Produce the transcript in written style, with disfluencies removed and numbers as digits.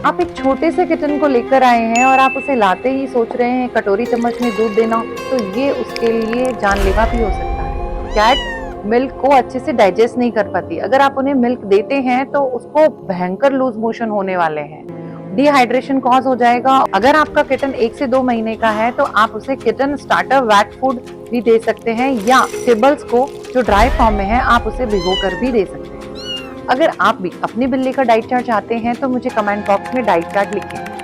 आप एक छोटे से किटन को लेकर आए हैं और आप उसे लाते ही सोच रहे हैं कटोरी चम्मच में दूध देना, तो ये उसके लिए जानलेवा भी हो सकता है। कैट मिल्क को अच्छे से डाइजेस्ट नहीं कर पाती। अगर आप उन्हें मिल्क देते हैं तो उसको भयंकर लूज मोशन होने वाले हैं, डिहाइड्रेशन कॉज हो जाएगा। अगर आपका किटन 1 से 2 महीने का है तो आप उसे किटन स्टार्टर वैट फूड भी दे सकते हैं, या टिबल्स को जो ड्राई फॉर्म में है आप उसे भिगो कर भी दे सकते हैं। अगर आप भी अपनी बिल्ली का डाइट चार्ट चाहते हैं तो मुझे कमेंट बॉक्स में डाइट चार्ट लिखें।